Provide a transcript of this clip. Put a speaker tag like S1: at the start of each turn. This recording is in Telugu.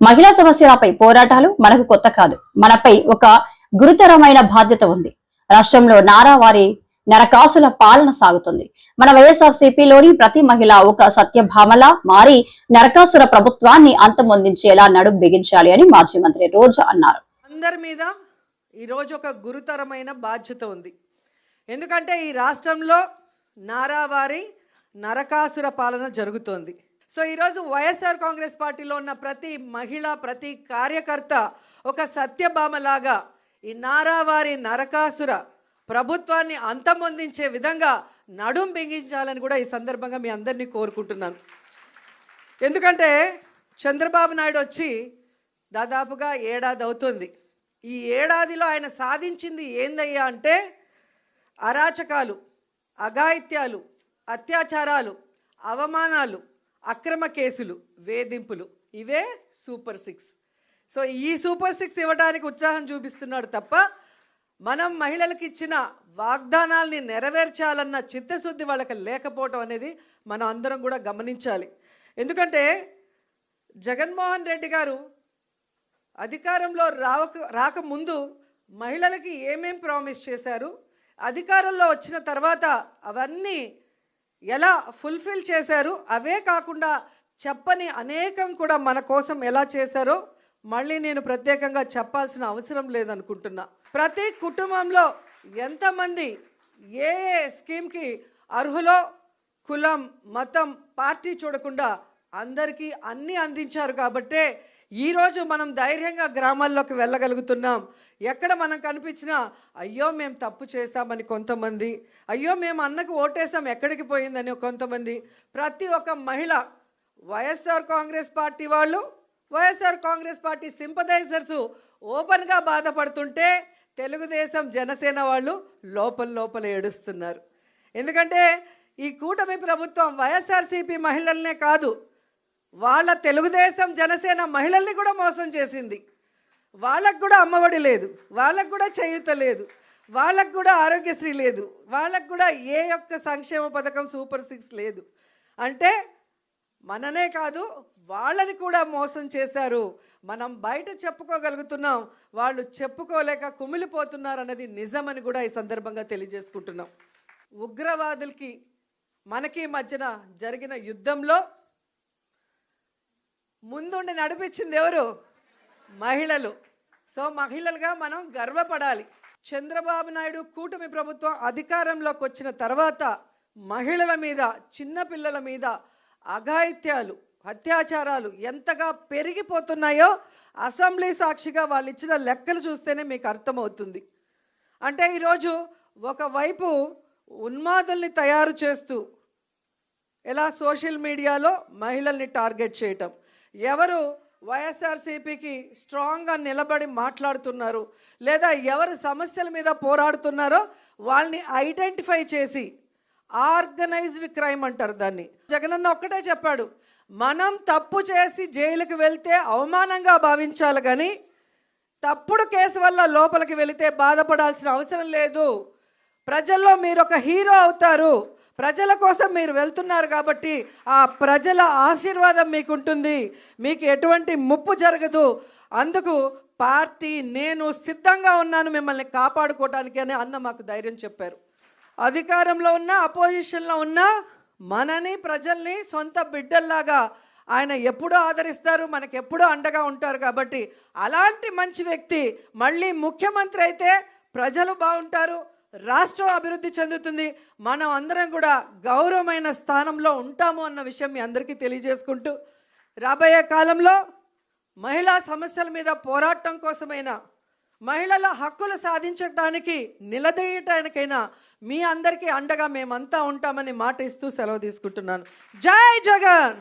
S1: మహిళా సమస్యలపై పోరాటాలు మనకు కొత్త కాదు. మనపై ఒక గురుతరమైన బాధ్యత ఉంది. రాష్ట్రంలో నారావారి నరకాసుల పాలన సాగుతుంది. మన వైఎస్ఆర్సీపీలోని ప్రతి మహిళ ఒక సత్యభామలా మారి నరకాసుర ప్రభుత్వాన్ని అంతమొందించేలా నడుం బిగించాలి అని మాజీ మంత్రి రోజా అన్నారు.
S2: అందరి మీద ఈ రోజు ఒక గురుతరమైన బాధ్యత ఉంది. ఎందుకంటే ఈ రాష్ట్రంలో నారావారి నరకాసుర పాలన జరుగుతోంది. సో ఈరోజు వైఎస్ఆర్ కాంగ్రెస్ పార్టీలో ఉన్న ప్రతి మహిళ, ప్రతి కార్యకర్త ఒక సత్యభామలాగా ఈ నారావారి నరకాసుర ప్రభుత్వాన్ని అంతమొందించే విధంగా నడుం బిగించాలని కూడా ఈ సందర్భంగా మీ అందరినీ కోరుకుంటున్నాను. ఎందుకంటే చంద్రబాబు నాయుడు వచ్చి దాదాపుగా ఏడాది అవుతుంది. ఈ ఏడాదిలో ఆయన సాధించింది ఏందయ్యా అంటే అరాచకాలు, అఘాయిత్యాలు, అత్యాచారాలు, అవమానాలు, అక్రమ కేసులు, వేధింపులు, ఇవే సూపర్ 6. సో ఈ సూపర్ 6 ఇవ్వడానికి ఉత్సాహం చూపిస్తున్నాడు తప్ప మనం మహిళలకు ఇచ్చిన వాగ్దానాల్ని నెరవేర్చాలన్న చిత్తశుద్ధి వాళ్ళకి లేకపోవటం అనేది మనం అందరం కూడా గమనించాలి. ఎందుకంటే జగన్మోహన్ రెడ్డి గారు అధికారంలో రాకముందు మహిళలకి ఏమేం ప్రామిస్ చేశారు, అధికారంలో వచ్చిన తర్వాత అవన్నీ ఎలా ఫుల్ఫిల్ చేశారు, అవే కాకుండా చెప్పని అనేకం కూడా మన కోసం ఎలా చేశారో మళ్ళీ నేను ప్రత్యేకంగా చెప్పాల్సిన అవసరం లేదనుకుంటున్నా. ప్రతి కుటుంబంలో ఎంతమంది ఏ స్కీమ్కి అర్హులో కులం, మతం, పార్టీ చూడకుండా అందరికీ అన్నీ అందించారు కాబట్టే ఈరోజు మనం ధైర్యంగా గ్రామాల్లోకి వెళ్ళగలుగుతున్నాం. ఎక్కడ మనం కనిపించినా అయ్యో మేము తప్పు చేశామని కొంతమంది, అయ్యో మేము అన్నకు ఓటేసాం ఎక్కడికి పోయిందని కొంతమంది, ప్రతి ఒక్క మహిళ వైఎస్ఆర్ కాంగ్రెస్ పార్టీ వాళ్ళు, వైఎస్ఆర్ కాంగ్రెస్ పార్టీ సింపథైజర్స్ ఓపెన్గా బాధపడుతుంటే తెలుగుదేశం, జనసేన వాళ్ళు లోపల ఏడుస్తున్నారు. ఎందుకంటే ఈ కూటమి ప్రభుత్వం వైఎస్ఆర్సీపీ మహిళలనే కాదు, వాళ్ళ తెలుగుదేశం, జనసేన మహిళల్ని కూడా మోసం చేసింది. వాళ్ళకు కూడా అమ్మఒడి లేదు, వాళ్ళకు కూడా చేయూత లేదు, వాళ్ళకు కూడా ఆరోగ్యశ్రీ లేదు, వాళ్ళకు కూడా ఏ ఒక్క సంక్షేమ పథకం సూపర్ 6 లేదు. అంటే మననే కాదు వాళ్ళని కూడా మోసం చేశారు. మనం బయట చెప్పుకోగలుగుతున్నాం, వాళ్ళు చెప్పుకోలేక కుమిలిపోతున్నారు అన్నది నిజమని కూడా ఈ సందర్భంగా తెలియజేసుకుంటున్నాం. ఉగ్రవాదులకి మనకి మధ్యన జరిగిన యుద్ధంలో ముందుండి నడిపించింది ఎవరు? మహిళలు. సో మహిళలుగా మనం గర్వపడాలి. చంద్రబాబు నాయుడు కూటమి ప్రభుత్వం అధికారంలోకి వచ్చిన తర్వాత మహిళల మీద, చిన్నపిల్లల మీద అఘాయిత్యాలు, అత్యాచారాలు ఎంతగా పెరిగిపోతున్నాయో అసెంబ్లీ సాక్షిగా వాళ్ళు ఇచ్చిన లెక్కలు చూస్తేనే మీకు అర్థమవుతుంది. అంటే ఈరోజు ఒకవైపు ఉన్మాదుల్ని తయారు చేస్తూ ఎలా సోషల్ మీడియాలో మహిళల్ని టార్గెట్ చేయటం, ఎవరు వైఎస్ఆర్సీపీకి స్ట్రాంగ్గా నిలబడి మాట్లాడుతున్నారు లేదా ఎవరు సమస్యల మీద పోరాడుతున్నారో వాళ్ళని ఐడెంటిఫై చేసి, ఆర్గనైజ్డ్ క్రైమ్ అంటారు దాన్ని. జగనన్న ఒక్కటే చెప్పాడు, మనం తప్పు చేసి జైలుకి వెళ్తే అవమానంగా భావించాలి కానీ తప్పుడు కేసు వల్ల లోపలికి వెళితే బాధపడాల్సిన అవసరం లేదు. ప్రజల్లో మీరు ఒక హీరో అవుతారు. ప్రజల కోసం మీరు వెళ్తున్నారు కాబట్టి ఆ ప్రజల ఆశీర్వాదం మీకుంటుంది, మీకు ఎటువంటి ముప్పు జరగదు. అందుకు పార్టీ, నేను సిద్ధంగా ఉన్నాను మిమ్మల్ని కాపాడుకోవటానికి అని అన్న మాకు ధైర్యం చెప్పారు. అధికారంలో ఉన్న, అపోజిషన్లో ఉన్న మనని, ప్రజల్ని సొంత బిడ్డల్లాగా ఆయన ఎప్పుడూ ఆదరిస్తారు, మనకు ఎప్పుడూ అండగా ఉంటారు. కాబట్టి అలాంటి మంచి వ్యక్తి మళ్ళీ ముఖ్యమంత్రి అయితే ప్రజలు బాగుంటారు, రాష్ట్రం అభివృద్ధి చెందుతుంది, మనం అందరం కూడా గౌరవమైన స్థానంలో ఉంటాము అన్న విషయం మీ అందరికీ తెలియజేసుకుంటూ, రాబోయే కాలంలో మహిళా సమస్యల మీద పోరాటం కోసమైనా, మహిళల హక్కులు సాధించడానికి నిలదీయటానికైనా మీ అందరికీ అండగా మేమంతా ఉంటామని మాట ఇస్తూ సెలవు తీసుకుంటున్నాను. జై జగన్.